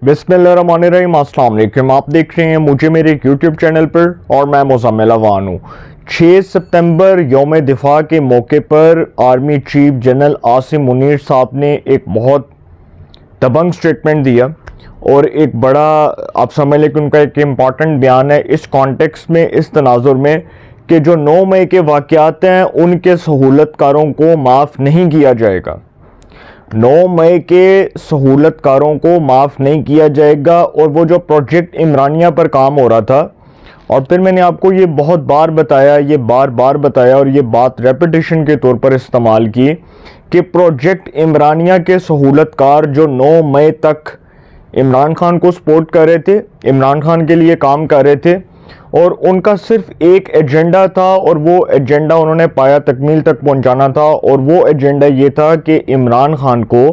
बिस्मिल्लाहिर्रहमानिर्रहीम, अस्सलाम वालेकुम। आप देख रहे हैं मुझे मेरे यूट्यूब चैनल पर और मैं मुज़म्मिल अवान हूँ। 6 सितंबर यौम दिफा के मौके पर army chief general Asim Munir साहब ने एक बहुत दबंग स्टेटमेंट दिया और एक बड़ा, आप समझ लें कि उनका एक इम्पॉर्टेंट बयान है इस कॉन्टेक्स्ट में, इस तनाजुर में कि जो 9 मई के वाक़यात हैं उनके सहूलतकारों को माफ़ नहीं किया जाएगा। 9 मई के सहूलतकारों को माफ़ नहीं किया जाएगा। और वो जो प्रोजेक्ट इमरानिया पर काम हो रहा था, और फिर मैंने आपको ये बहुत बार बताया, ये बार बार बताया और ये बात रेपिटेशन के तौर पर इस्तेमाल की कि प्रोजेक्ट इमरानिया के सहूलतकार जो 9 मई तक इमरान खान को सपोर्ट कर रहे थे, इमरान खान के लिए काम कर रहे थे, और उनका सिर्फ एक एजेंडा था और वो एजेंडा उन्होंने पाया तकमील तक पहुंचाना था। और वो एजेंडा ये था कि इमरान खान को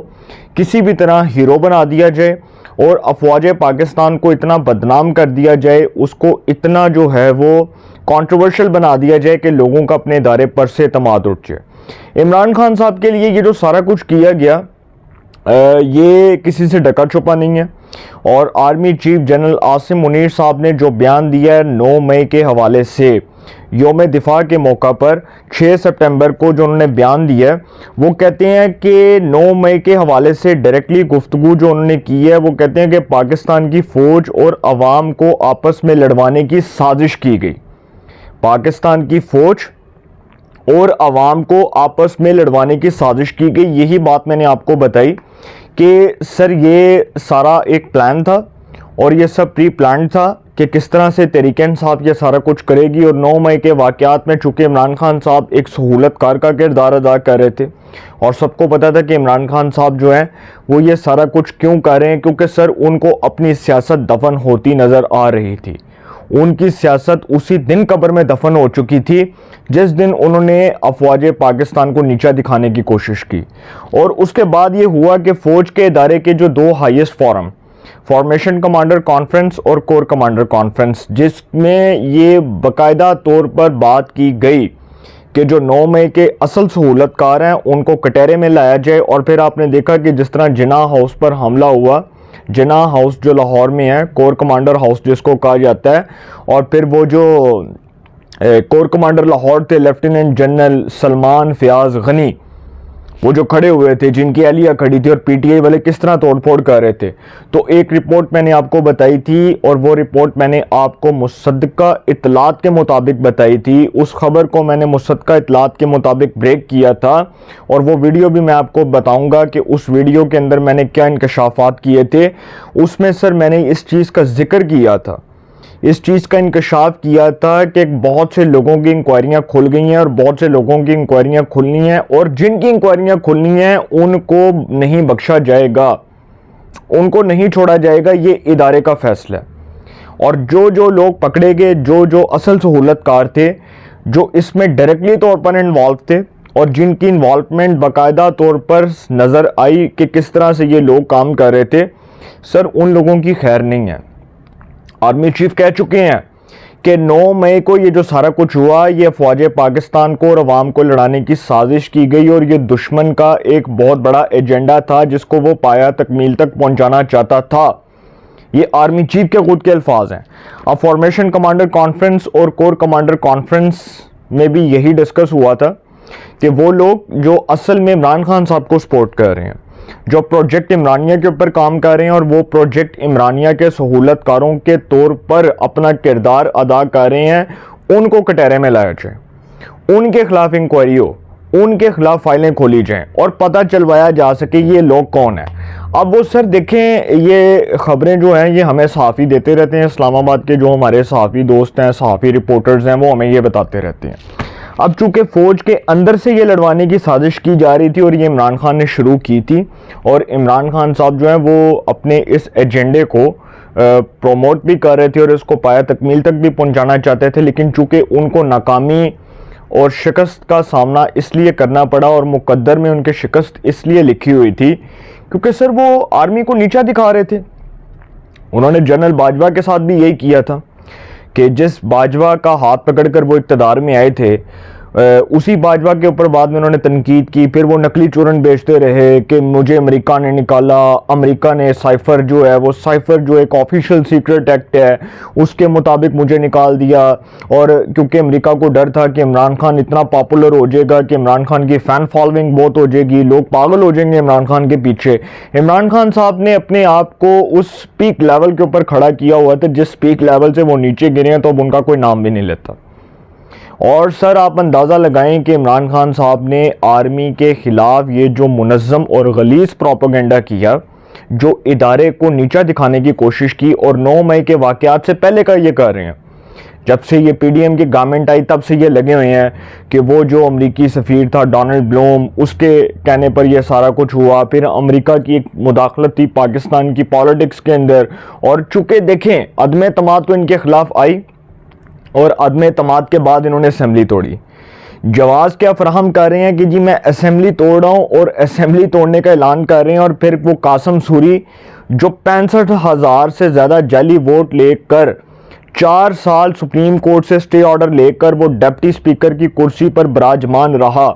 किसी भी तरह हीरो बना दिया जाए और अफवाज पाकिस्तान को इतना बदनाम कर दिया जाए, उसको इतना जो है वो कंट्रोवर्शियल बना दिया जाए कि लोगों का अपने इदारे पर से एतमाद उठ जाए। इमरान खान साहब के लिए ये जो सारा कुछ किया गया ये किसी से ढका छुपा नहीं है। और army chief general Asim Munir साहब ने जो बयान दिया है 9 मई के हवाले से, यौम दिफा के मौका पर 6 सितंबर को जो उन्होंने बयान दिया है, वो कहते हैं कि 9 मई के हवाले से डायरेक्टली गुफ्तगू जो उन्होंने की है, वो कहते हैं कि पाकिस्तान की फ़ौज और अवाम को आपस में लड़वाने की साजिश की गई। पाकिस्तान की फ़ौज और अवाम को आपस में लड़वाने की साजिश की गई। यही बात मैंने आपको बताई कि सर ये सारा एक प्लान था और ये सब प्री प्लान था कि किस तरह से तहरीक इंसाफ ये सारा कुछ करेगी। और 9 मई के वाक़यात में चूँकि इमरान खान साहब एक सहूलतकार का किरदार अदा कर रहे थे और सबको पता था कि इमरान खान साहब जो हैं वो ये सारा कुछ क्यों कर रहे हैं, क्योंकि सर उनको अपनी सियासत दफन होती नज़र आ रही थी। उनकी सियासत उसी दिन कब्र में दफन हो चुकी थी जिस दिन उन्होंने अफवाज पाकिस्तान को नीचा दिखाने की कोशिश की। और उसके बाद ये हुआ कि फ़ौज के इदारे के जो 2 highest forum, formation commander conference और कोर कमांडर कॉन्फ्रेंस, जिसमें ये बाकायदा तौर पर बात की गई कि जो 9 मई के असल सहूलतकार हैं उनको कटहरे में लाया जाए। और फिर आपने देखा कि जिस तरह जिना हाउस पर हमला हुआ, जिना हाउस जो लाहौर में है, कोर कमांडर हाउस जिसको कहा जाता है, और फिर वो जो कोर कमांडर लाहौर थे लेफ्टिनेंट जनरल सलमान फयाज गनी, वो जो खड़े हुए थे, जिनकी एहलिया खड़ी थी, और पीटीआई वाले किस तरह तोड़फोड़ कर रहे थे। तो एक रिपोर्ट मैंने आपको बताई थी और वो रिपोर्ट मैंने आपको मुसद्दका इतलात के मुताबिक बताई थी। उस खबर को मैंने मुसद्दका इतलात के मुताबिक ब्रेक किया था और वो वीडियो भी मैं आपको बताऊंगा कि उस वीडियो के अंदर मैंने क्या इंकशाफात किए थे। उसमें सर मैंने इस चीज़ का जिक्र किया था, इस चीज़ का इंकशाफ किया था कि बहुत से लोगों की इंक्वायरियां खुल गई हैं और बहुत से लोगों की इंक्वायरियां खुलनी हैं, और जिनकी इंक्वायरियां खुलनी हैं उनको नहीं बख्शा जाएगा, उनको नहीं छोड़ा जाएगा। ये इदारे का फैसला है। और जो जो लोग पकड़े गए, जो जो असल सहूलतकार थे, जो इसमें डायरेक्टली तौर पर इन्वॉल्व थे और जिनकी इन्वॉल्वमेंट बाकायदा तौर पर नज़र आई कि किस तरह से ये लोग काम कर रहे थे, सर उन लोगों की खैर नहीं है। आर्मी चीफ कह चुके हैं कि 9 मई को ये जो सारा कुछ हुआ, ये अफवाज पाकिस्तान को और अवाम को लड़ाने की साजिश की गई और ये दुश्मन का एक बहुत बड़ा एजेंडा था जिसको वो पाया तकमील तक पहुंचाना चाहता था। ये आर्मी चीफ के खुद के अल्फाज हैं। अब फॉर्मेशन कमांडर कॉन्फ्रेंस और कोर कमांडर कॉन्फ्रेंस में भी यही डिस्कस हुआ था कि वो लोग जो असल में इमरान खान साहब को सपोर्ट कर रहे हैं, जो प्रोजेक्ट इमरानिया के ऊपर काम कर रहे हैं और वो प्रोजेक्ट इमरानिया के सहूलतकारों के तौर पर अपना किरदार अदा कर रहे हैं, उनको कटहरे में लाया जाए, उनके खिलाफ इंक्वायरी हो, उनके खिलाफ फाइलें खोली जाएं और पता चलवाया जा सके ये लोग कौन हैं। अब वो सर देखें, ये खबरें जो हैं ये हमें सहाफ़ी देते रहते हैं, इस्लामाबाद के जो हमारे सहाफ़ी दोस्त हैं, सहाफ़ी रिपोर्टर्स हैं, वो हमें ये बताते रहते हैं। अब चूँकि फ़ौज के अंदर से ये लड़वाने की साजिश की जा रही थी और ये इमरान खान ने शुरू की थी, और इमरान खान साहब जो हैं वो अपने इस एजेंडे को प्रोमोट भी कर रहे थे और इसको पाया तकमील तक भी पहुंचाना चाहते थे। लेकिन चूँकि उनको नाकामी और शिकस्त का सामना इसलिए करना पड़ा और मुकद्दर में उनके शिकस्त इसलिए लिखी हुई थी क्योंकि सर वो आर्मी को नीचा दिखा रहे थे। उन्होंने जनरल बाजवा के साथ भी यही किया था कि जिस बाजवा का हाथ पकड़कर वो इक़्तिदार में आए थे, اسی باجوہ کے اوپر بعد میں انہوں نے تنقید کی. پھر وہ نقلی چورن بیچتے رہے کہ مجھے امریکہ نے نکالا, امریکہ نے سائفر جو ہے وہ سائفر جو ایک آفیشیل سیکرٹ ایکٹ ہے اس کے مطابق مجھے نکال دیا, اور کیونکہ امریکہ کو ڈر تھا کہ عمران خان اتنا پاپولر ہو جائے گا کہ عمران خان کی فین فالوئنگ بہت ہو جائے گی, لوگ پاگل ہو جائیں گے عمران خان کے پیچھے. عمران خان صاحب نے اپنے آپ کو اس پیک لیول کے اوپر کھڑا کیا ہوا تھا جس پیک لیول سے وہ نیچے گرے ہیں تو اب ان کا کوئی نام بھی نہیں لیتا. اور سر آپ اندازہ لگائیں کہ عمران خان صاحب نے آرمی کے خلاف یہ جو منظم اور غلیظ پروپیگنڈا کیا, جو ادارے کو نیچا دکھانے کی کوشش کی, اور 9 مئی کے واقعات سے پہلے کا یہ کر رہے ہیں. جب سے یہ پی ڈی ایم کی گورنمنٹ آئی تب سے یہ لگے ہوئے ہیں کہ وہ جو امریکی سفیر تھا ڈونلڈ بلوم, اس کے کہنے پر یہ سارا کچھ ہوا. پھر امریکہ کی ایک مداخلت تھی پاکستان کی پالیٹکس کے اندر, اور چونکہ دیکھیں عدم اعتماد تو ان کے خلاف آئی, اور عدم اعتماد کے بعد انہوں نے اسمبلی توڑی. جواز کیا فراہم کر رہے ہیں کہ جی میں اسمبلی توڑ رہا ہوں, اور اسمبلی توڑنے کا اعلان کر رہے ہیں. اور پھر وہ قاسم سوری جو 65,000 سے زیادہ جعلی ووٹ لے کر 4 سال سپریم کورٹ سے سٹے آرڈر لے کر وہ ڈپٹی اسپیکر کی کرسی پر براجمان رہا.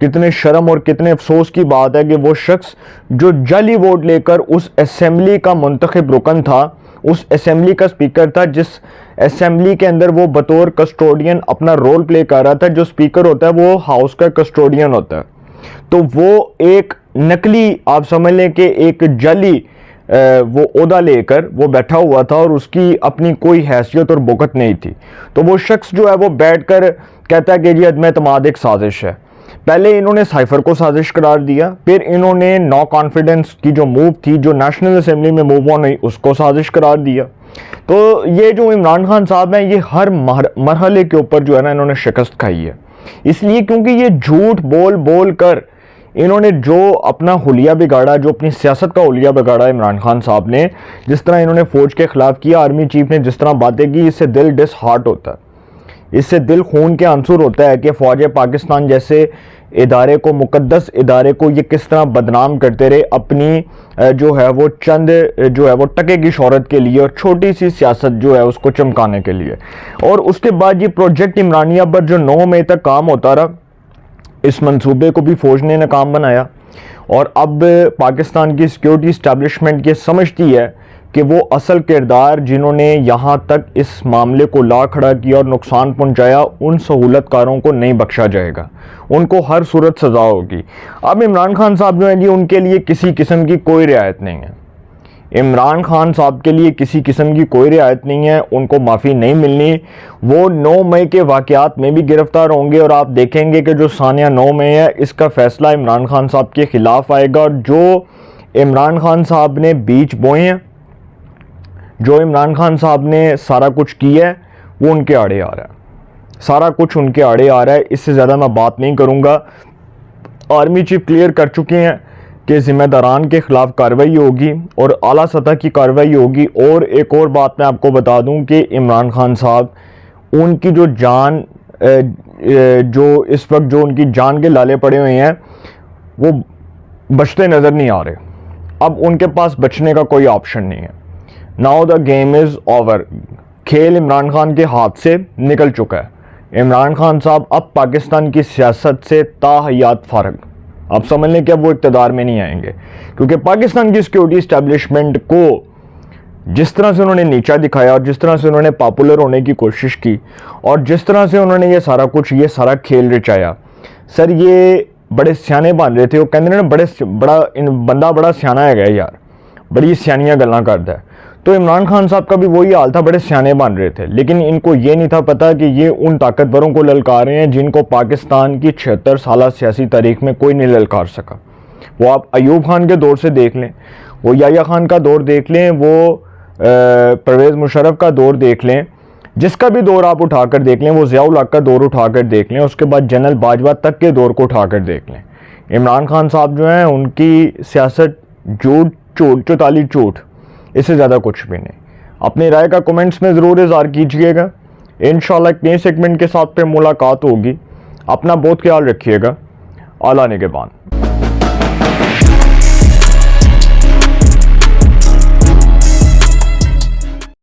کتنے شرم اور کتنے افسوس کی بات ہے کہ وہ شخص جو جعلی ووٹ لے کر اس اسمبلی کا منتخب رکن تھا, اس اسمبلی کا اسپیکر تھا, جس اسمبلی کے اندر وہ بطور کسٹوڈین اپنا رول پلے کر رہا تھا. جو اسپیکر ہوتا ہے وہ ہاؤس کا کسٹوڈین ہوتا ہے, تو وہ ایک نقلی آپ سمجھ لیں کہ ایک جعلی وہ عہدہ لے کر وہ بیٹھا ہوا تھا, اور اس کی اپنی کوئی حیثیت اور بوقت نہیں تھی. تو وہ شخص جو ہے وہ بیٹھ کر کہتا ہے کہ جی عدم اعتماد ایک سازش ہے. پہلے انہوں نے سائفر کو سازش قرار دیا, پھر انہوں نے نو کانفیڈنس کی جو موو تھی جو نیشنل اسمبلی میں موو آن ہوئی اس کو سازش قرار دیا. تو یہ جو عمران خان صاحب ہیں یہ ہر مرحلے کے اوپر جو ہے نا انہوں نے شکست کھائی ہے, اس لیے کیونکہ یہ جھوٹ بول بول کر انہوں نے جو اپنا حلیہ بگاڑا, جو اپنی سیاست کا حلیہ بگاڑا عمران خان صاحب نے, جس طرح انہوں نے فوج کے خلاف کیا, آرمی چیف نے جس طرح باتیں کی, اس سے دل ڈس ہارٹ ہوتا ہے, اس سے دل خون کے عنصر ہوتا ہے کہ فوج پاکستان جیسے ادارے کو, مقدس ادارے کو یہ کس طرح بدنام کرتے رہے اپنی جو ہے وہ چند جو ہے وہ ٹکے کی شہرت کے لیے, اور چھوٹی سی سیاست جو ہے اس کو چمکانے کے لیے. اور اس کے بعد یہ پروجیکٹ عمرانیہ پر جو 9 مئی تک کام ہوتا رہا, اس منصوبے کو بھی فوج نے ناکام بنایا. اور اب پاکستان کی سیکیورٹی اسٹیبلشمنٹ یہ سمجھتی ہے کہ وہ اصل کردار جنہوں نے یہاں تک اس معاملے کو لا کھڑا کیا اور نقصان پہنچایا, ان سہولت کاروں کو نہیں بخشا جائے گا, ان کو ہر صورت سزا ہوگی. اب عمران خان صاحب جو ہیں جی ان کے لیے کسی قسم کی کوئی رعایت نہیں ہے. عمران خان صاحب کے لیے کسی قسم کی کوئی رعایت نہیں ہے, ان کو معافی نہیں ملنی. وہ 9 مئی کے واقعات میں بھی گرفتار ہوں گے, اور آپ دیکھیں گے کہ جو ثانیہ 9 مئی ہے اس کا فیصلہ عمران خان صاحب کے خلاف آئے گا. اور جو عمران خان صاحب نے بیچ بوئے ہیں, جو عمران خان صاحب نے سارا کچھ کیا ہے, وہ ان کے آڑے آ رہا ہے, سارا کچھ ان کے آڑے آ رہا ہے. اس سے زیادہ میں بات نہیں کروں گا. آرمی چیف کلیئر کر چکے ہیں کہ ذمہ داران کے خلاف کارروائی ہوگی اور اعلیٰ سطح کی کارروائی ہوگی. اور ایک اور بات میں آپ کو بتا دوں کہ عمران خان صاحب ان کی جو جان جو اس وقت جو ان کی جان کے لالے پڑے ہوئے ہیں وہ بچتے نظر نہیں آ رہے. اب ان کے پاس بچنے کا کوئی آپشن نہیں ہے. Now the game is over. کھیل عمران خان کے ہاتھ سے نکل چکا ہے. عمران خان صاحب اب پاکستان کی سیاست سے تا حیات فارغ. آپ سمجھ لیں کہ اب وہ اقتدار میں نہیں آئیں گے, کیونکہ پاکستان کی سیکیورٹی اسٹیبلشمنٹ کو جس طرح سے انہوں نے نیچا دکھایا, اور جس طرح سے انہوں نے پاپولر ہونے کی کوشش کی, اور جس طرح سے انہوں نے یہ سارا کھیل رچایا, سر یہ بڑے سیانے بن رہے تھے. وہ کہتے ہیں نا بندہ بڑا سیانا ہے یار, بڑی سیانیاں گلاں کرتا ہے. تو عمران خان صاحب کا بھی وہی حال تھا, بڑے سیانے بن رہے تھے, لیکن ان کو یہ نہیں تھا پتا کہ یہ ان طاقتوروں کو للکار رہے ہیں جن کو پاکستان کی 76 سالہ سیاسی تاریخ میں کوئی نہیں للکار سکا. وہ آپ ایوب خان کے دور سے دیکھ لیں, وہ یحییٰ خان کا دور دیکھ لیں, وہ پرویز مشرف کا دور دیکھ لیں, جس کا بھی دور آپ اٹھا کر دیکھ لیں, وہ ضیاء الحق کا دور اٹھا کر دیکھ لیں, اس کے بعد جنرل باجوہ تک کے دور کو اٹھا کر دیکھ لیں. عمران خان صاحب جو ہیں ان کی سیاست جھوٹ چوتالی جھوٹ, اس سے زیادہ کچھ بھی نہیں. اپنی رائے کا کمنٹس میں ضرور اظہار کیجئے گا. انشاءاللہ ایک نئے سیگمنٹ کے ساتھ پھر ملاقات ہوگی. اپنا بہت خیال رکھیے گا. اعلیٰ نگہبان.